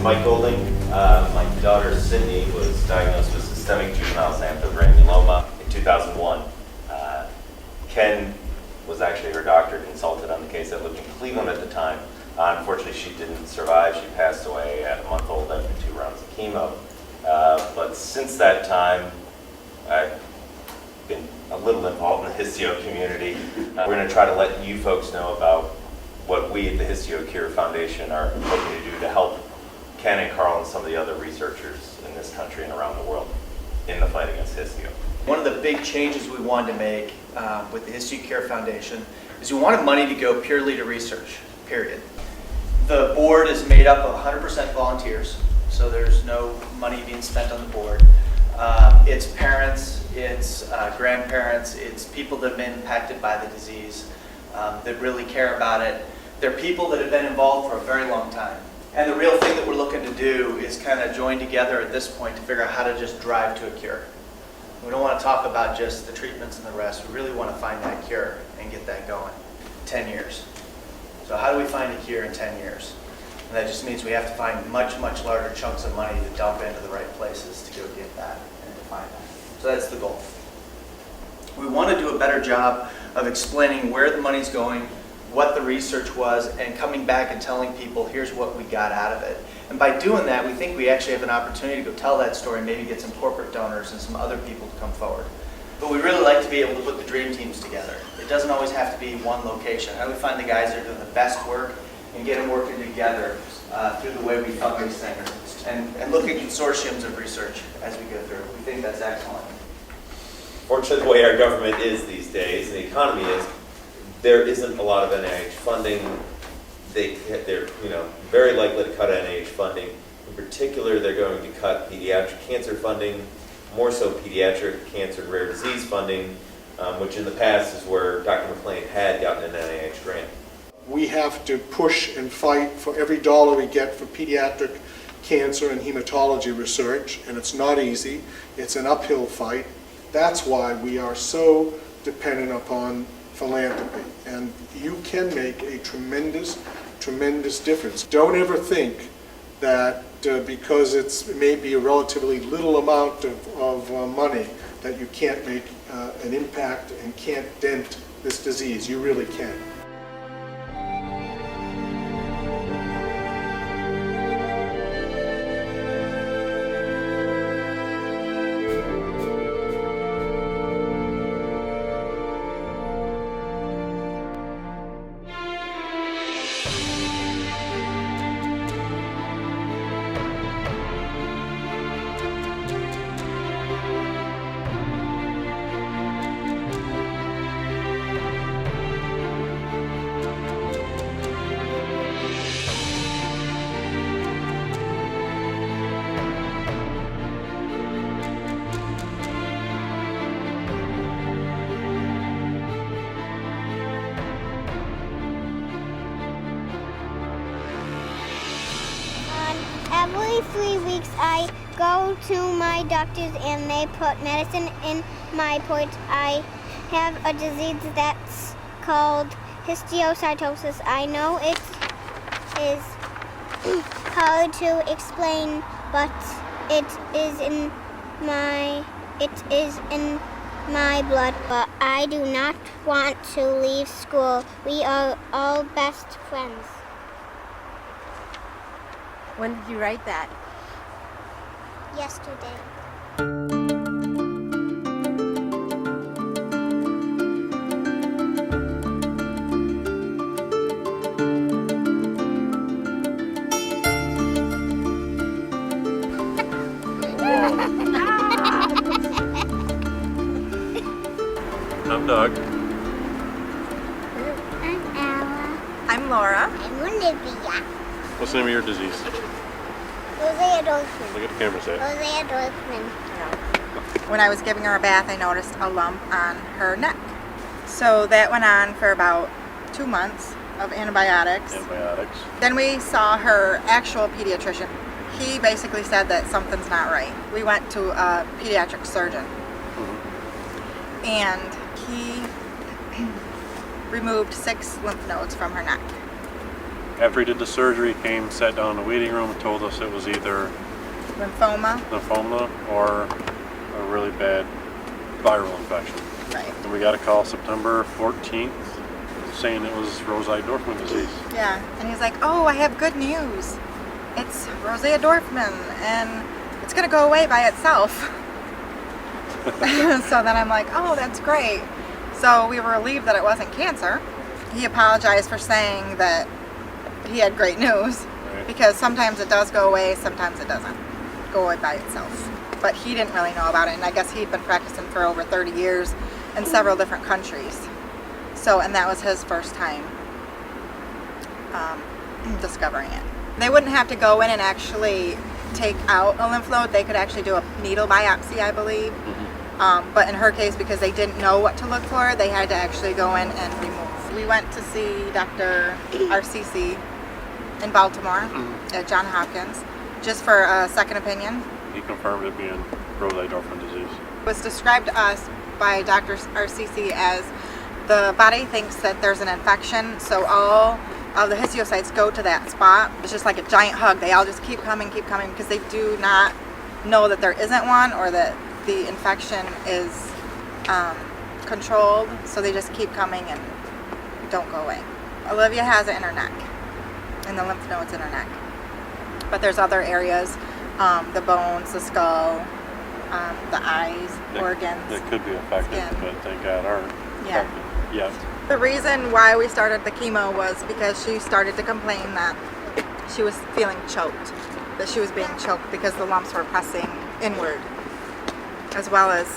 Mike Golding. My daughter Sydney was diagnosed with systemic juvenile xanthogranuloma in 2001. Ken was actually her doctor, consulted on the case. I lived in Cleveland at the time. Unfortunately, she didn't survive. She passed away at a month old after 2 rounds of chemo. But since that time, I've been a little involved in the HISTIO community. We're going to try to let you folks know about what we at the HISTIO Cure Foundation are hoping to do to help Ken and Carl and some of the other researchers in this country and around the world in the fight against HISTIO. One of the big changes we wanted to make with the HISTIO Cure Foundation is we wanted money to go purely to research, period. The board is made up of 100% volunteers, so there's no money being spent on the board. It's parents, it's grandparents, it's people that have been impacted by the disease that really care about it. They're people that have been involved for a very long time. And the real thing that we're looking to do is kind of join together at this point to figure out how to just drive to a cure. We don't want to talk about just the treatments and the rest. We really want to find that cure and get that going. 10 years. So how do we find a cure in 10 years? And that just means we have to find much, much larger chunks of money to dump into the right places to go get that and to find that. So that's the goal. We want to do a better job of explaining where the money's going, what the research was, and coming back and telling people, here's what we got out of it. And by doing that, we think we actually have an opportunity to go tell that story and maybe get some corporate donors and some other people to come forward. But we really like to be able to put the dream teams together. It doesn't always have to be one location. How do we find the guys that are doing the best work and get them working together through the way we fundraise things and look at consortiums of research as we go through. We think that's excellent. Fortunately, the way our government is these days, and the economy is, there isn't a lot of NIH funding. They're very likely to cut NIH funding. In particular, they're going to cut pediatric cancer funding, more so pediatric cancer and rare disease funding, which in the past is where Dr. McLean had gotten an NIH grant. We have to push and fight for every dollar we get for pediatric cancer and hematology research, and it's not easy. It's an uphill fight. That's why we are so dependent upon philanthropy, and you can make a tremendous difference. Don't ever think that because it may be a relatively little amount of money that you can't make an impact and can't dent this disease. You really can. Every 3 weeks I go to my doctors and they put medicine in my port. I have a disease that's called histiocytosis. I know it is hard to explain, but it is in my blood. But I do not want to leave school. We are all best friends. When did you write that? Yesterday. I'm Doug. I'm Ella. I'm Laura. I'm Olivia. What's the name of your disease? Rosea Dorfman. Look at the camera, say it. Rosea Dorfman. When I was giving her a bath, I noticed a lump on her neck. So that went on for about 2 months of antibiotics. Antibiotics. Then we saw her actual pediatrician. He basically said that something's not right. We went to a pediatric surgeon. And he removed 6 lymph nodes from her neck. After he did the surgery, he came, sat down in the waiting room and told us it was either lymphoma or a really bad viral infection. Right. And we got a call September 14th saying it was Rosai-Dorfman disease. Yeah. And he's like, oh, I have good news. It's Rosai-Dorfman, and it's going to go away by itself. So then I'm like, oh, that's great. So we were relieved that it wasn't cancer. He apologized for saying that he had great news, Right. because sometimes it does go away, sometimes it doesn't go away by itself. But he didn't really know about it, and I guess he'd been practicing for over 30 years in several different countries. So, and that was his first time discovering it. They wouldn't have to go in and actually take out a lymph node. They could actually do a needle biopsy, I believe. But in her case, because they didn't know what to look for, they had to actually go in and remove. We went to see Dr. RCC in Baltimore at Johns Hopkins just for a second opinion. He confirmed it being Rosai-Dorfman disease. It was described to us by Dr. RCC as the body thinks that there's an infection, so all of the histiocytes go to that spot. It's just like a giant hug. They all just keep coming because they do not know that there isn't one or that the infection is controlled, so they just keep coming and don't go away. Olivia has it in her neck, in the lymph nodes in her neck. But there's other areas, the bones, the skull, the eyes, organs. That could be affected, skin. but thank God aren't Yeah. affected yet. The reason why we started the chemo was because she started to complain that she was feeling choked, that she was being choked because the lumps were pressing inward, as well as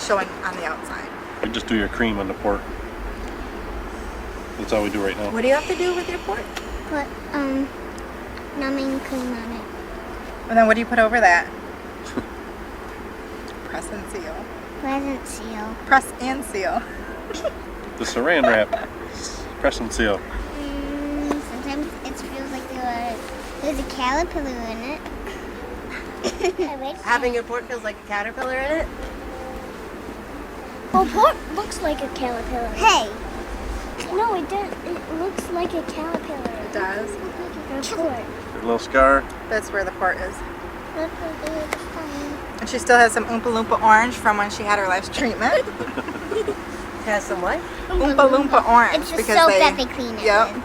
showing on the outside. You just do your cream on the port. That's all we do right now. What do you have to do with your port? Put numbing cream on it. And then what do you put over that? Press and seal. Present seal. Press and seal. The saran wrap. Press and seal. Sometimes it feels like there's a caterpillar in it. I wish. Having your port feels like a caterpillar in it? Well, pork looks like a caterpillar. Hey. No, it does. It looks like a caterpillar. It does. A port. Your little scar. That's where the port is. Look what it's fine. And she still has some Oompa Loompa orange from when she had her last treatment. Has some what? Oompa Loompa orange. It's the because soap they, that they clean it Yep. in.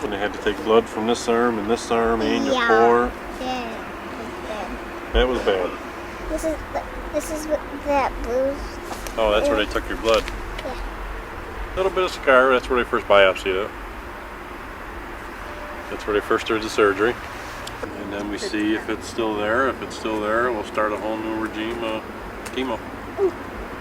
When they had to take blood from this arm and your Yeah. pore. Yeah. That was bad. This is what that bruise. Oh, that's where they took your blood. Yeah. Little bit of scar. That's where they first biopsied it. That's where they first did the surgery. And then we see if it's still there. If it's still there, we'll start a whole new regime of chemo.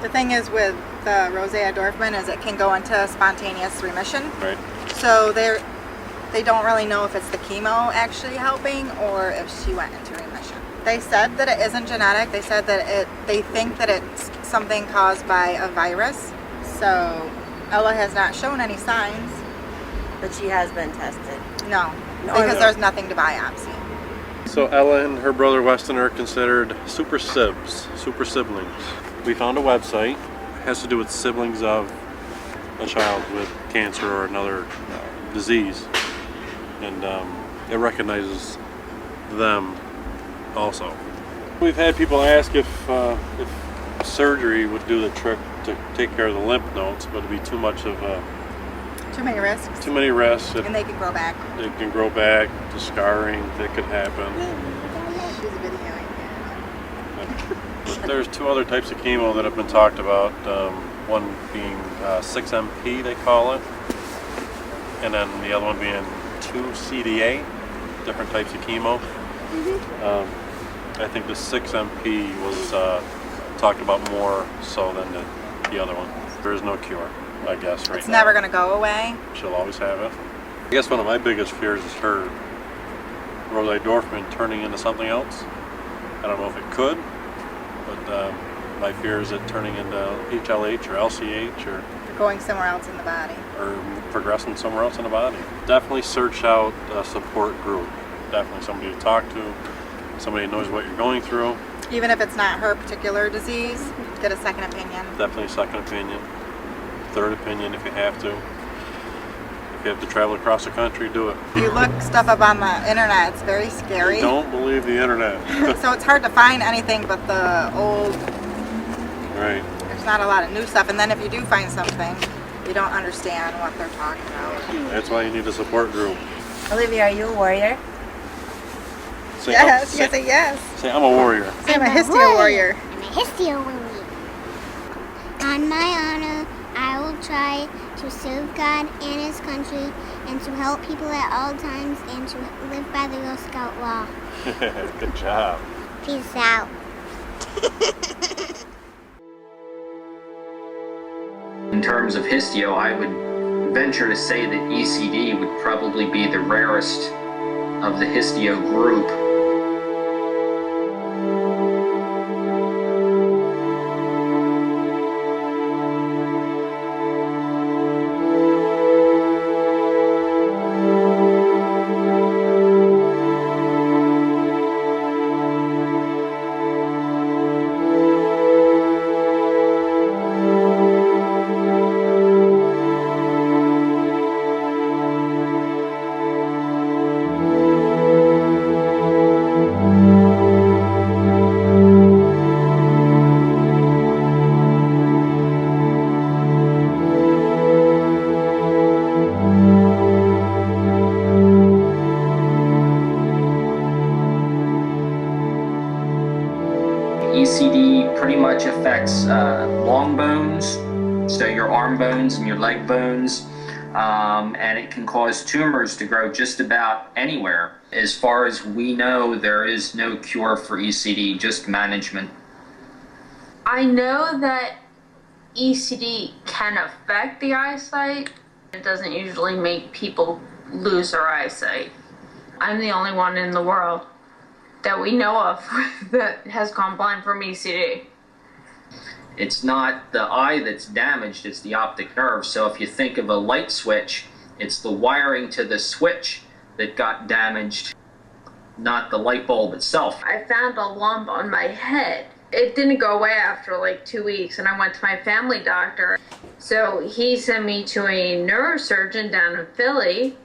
The thing is with the Rosai-Dorfman is it can go into spontaneous remission. Right. So they don't really know if it's the chemo actually helping or if she went into remission. They said that it isn't genetic. They said that they think that it's something caused by a virus. So Ella has not shown any signs. But she has been tested. No, No, because no. there's nothing to biopsy. So Ella and her brother Weston are considered super siblings. We found a website. It has to do with siblings of a child with cancer or another disease. And it recognizes them also. We've had people ask if surgery would do the trick to take care of the lymph nodes, but it'd be too much of Too many risks. too many rests. And they can grow back. It can grow back, the scarring that could happen. She's videoing. But there's two other types of chemo that have been talked about. One being 6MP, they call it, and then the other one being 2CDA, different types of chemo. I think the 6MP was talked about more so than the other one. There is no cure, I guess, right now. It's never going to go away. She'll always have it. I guess one of my biggest fears is her Rosai-Dorfman turning into something else. I don't know if it could, but my fear is it turning into HLH or LCH or Going somewhere else in the body. progressing somewhere else in the body. Definitely search out a support group. Definitely somebody to talk to, somebody who knows what you're going through. Even if it's not her particular disease, get a second opinion. Definitely a second opinion, third opinion if you have to. If you have to travel across the country, do it. You look stuff up on the internet, it's very scary. Don't believe the internet. So it's hard to find anything but the old, Right. there's not a lot of new stuff. And then if you do find something, you don't understand what they're talking about. That's why you need a support group. Olivia, are you a warrior? Say, Yes, say, yes, yes. say I'm a warrior. Say I'm a HISTIO warrior. I'm a HISTIO warrior. On my honor, I will try to serve God and His country and to help people at all times and to live by the Girl Scout law. Good job. Peace out. In terms of HISTIO, I would venture to say that ECD would probably be the rarest of the HISTIO group. ECD pretty much affects long bones, so your arm bones and your leg bones, and it can cause tumors to grow just about anywhere. As far as we know, there is no cure for ECD, just management. I know that ECD can affect the eyesight. It doesn't usually make people lose their eyesight. I'm the only one in the world that we know of that has gone blind from ECD. It's not the eye that's damaged, it's the optic nerve. So if you think of a light switch, it's the wiring to the switch that got damaged, not the light bulb itself. I found a lump on my head. It didn't go away after like 2 weeks, and I went to my family doctor. So he sent me to a neurosurgeon down in Philly,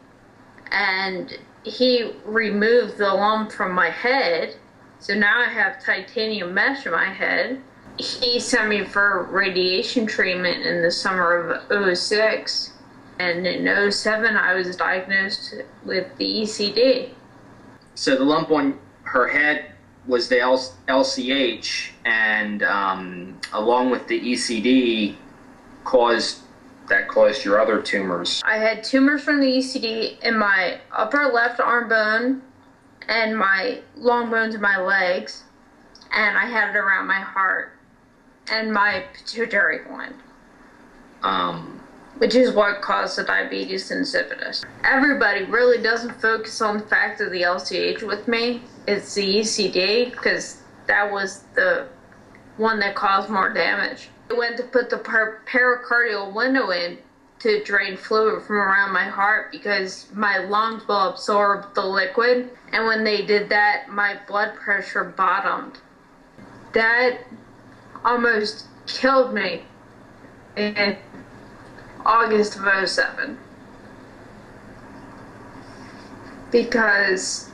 and he removed the lump from my head. So now I have titanium mesh in my head. He sent me for radiation treatment in the summer of '06. And in '07, I was diagnosed with the ECD. So the lump on her head was the LCH, and along with the ECD caused your other tumors. I had tumors from the ECD in my upper left arm bone and my long bones in my legs, and I had it around my heart and my pituitary gland, which is what caused the diabetes insipidus. Everybody really doesn't focus on the fact of the LCH with me. It's the ECD, because that was the one that caused more damage. I went to put the pericardial window in to drain fluid from around my heart because my lungs will absorb the liquid. And when they did that, my blood pressure bottomed. That almost killed me in August of '07. Because,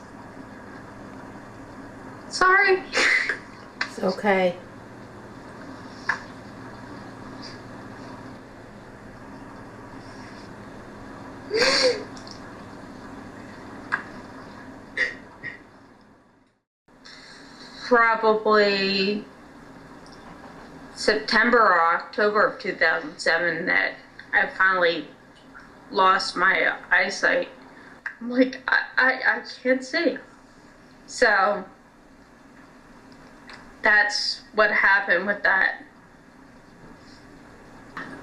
sorry. It's okay. Probably September or October of 2007 that I finally lost my eyesight. I'm like, I can't see. So that's what happened with that.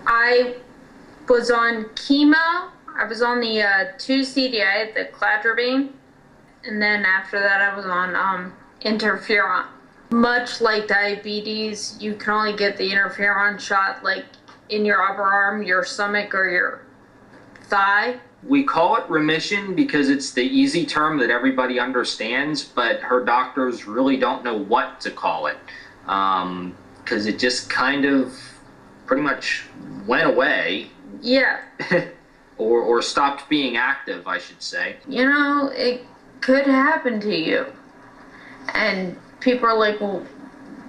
I was on chemo. I was on the 2-CDI, the cladribine, and then after that I was on interferon. Much like diabetes, you can only get the interferon shot like in your upper arm, your stomach, or your thigh. We call it remission because it's the easy term that everybody understands, but her doctors really don't know what to call it, because it just kind of pretty much went away. Yeah. or stopped being active, I should say. You know, it could happen to you. And people are like, well,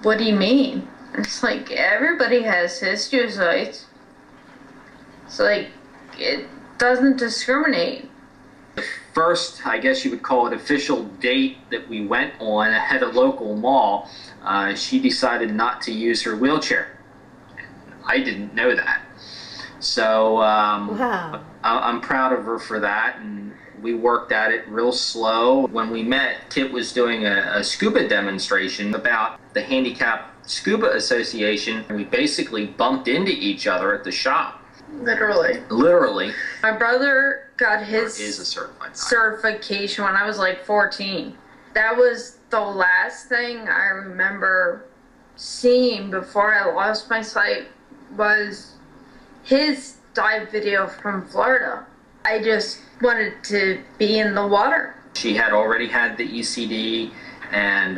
what do you mean? It's like, everybody has histiocytes. It's like, it doesn't discriminate. The first, I guess you would call it, official date that we went on at a local mall, she decided not to use her wheelchair. I didn't know that. So Wow. I'm proud of her for that, and we worked at it real slow. When we met, Kit was doing a scuba demonstration about the Handicap Scuba Association, and we basically bumped into each other at the shop. Literally. My brother got his Is a certified diver. certification when I was like 14. That was the last thing I remember seeing before I lost my sight was his dive video from Florida. I just wanted to be in the water. She had already had the ECD, and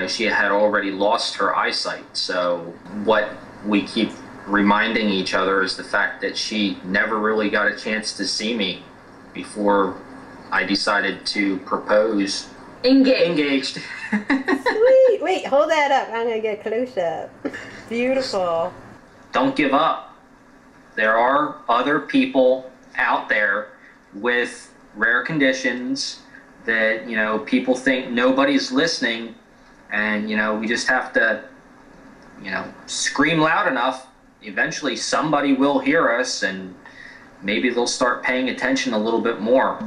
she had already lost her eyesight. So what we keep reminding each other is the fact that she never really got a chance to see me before I decided to propose. Engaged. Sweet. Wait, hold that up. I'm going to get a close up. Beautiful. Don't give up. There are other people out there with rare conditions that, people think nobody's listening, and, we just have to, scream loud enough. Eventually somebody will hear us, and maybe they'll start paying attention a little bit more.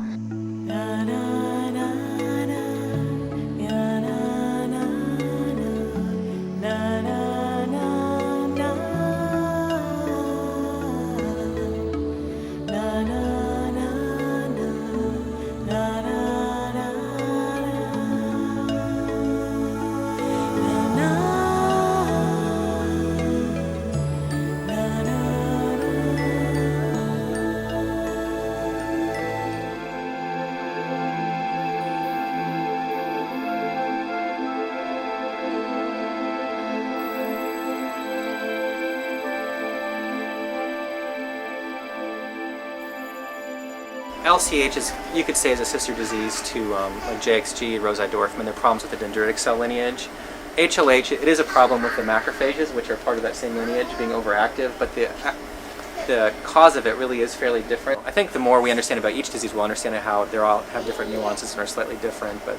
LCH is, you could say, is a sister disease to like JXG, Dorfman. They're problems with the dendritic cell lineage. HLH, it is a problem with the macrophages, which are part of that same lineage, being overactive, but the cause of it really is fairly different. I think the more we understand about each disease, we'll understand how they all have different nuances and are slightly different, but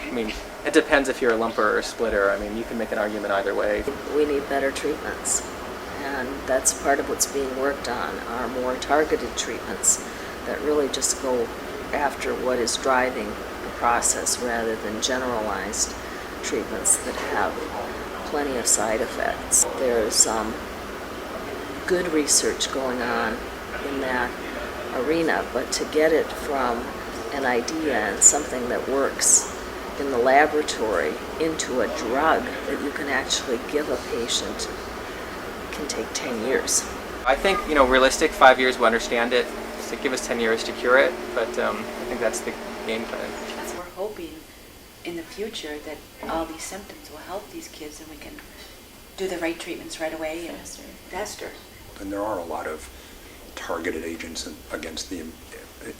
I mean, it depends if you're a lumper or a splitter. I mean, you can make an argument either way. We need better treatments, and that's part of what's being worked on, are more targeted treatments that really just go after what is driving the process rather than generalized treatments that have plenty of side effects. There's good research going on in that arena, but to get it from an idea and something that works in the laboratory into a drug that you can actually give a patient can take 10 years. I think, realistic, 5 years, we'll understand it. So give us 10 years to cure it, but I think that's the game plan. We're hoping in the future that all these symptoms will help these kids and we can do the right treatments right away and faster. And there are a lot of targeted agents against the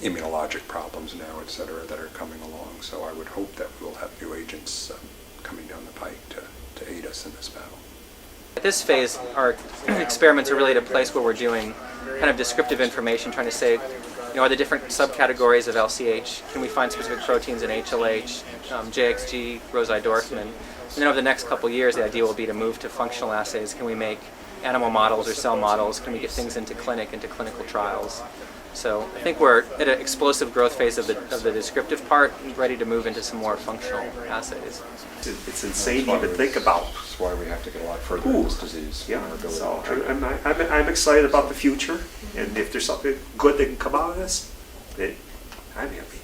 immunologic problems now, et cetera, that are coming along. So I would hope that we'll have new agents coming down the pike to aid us in this battle. At this phase, our experiments are really at a place where we're doing kind of descriptive information, trying to say, are the different subcategories of LCH, can we find specific proteins in HLH, JXG, Dorfman, and then over the next couple years, the idea will be to move to functional assays. Can we make animal models or cell models? Can we get things into clinical trials? So I think we're at an explosive growth phase of the descriptive part, ready to move into some more functional assays. It's insane to even think about. That's why we have to get a lot further in this disease. Yeah, so I'm excited about the future, and if there's something good that can come out of this, I'm happy.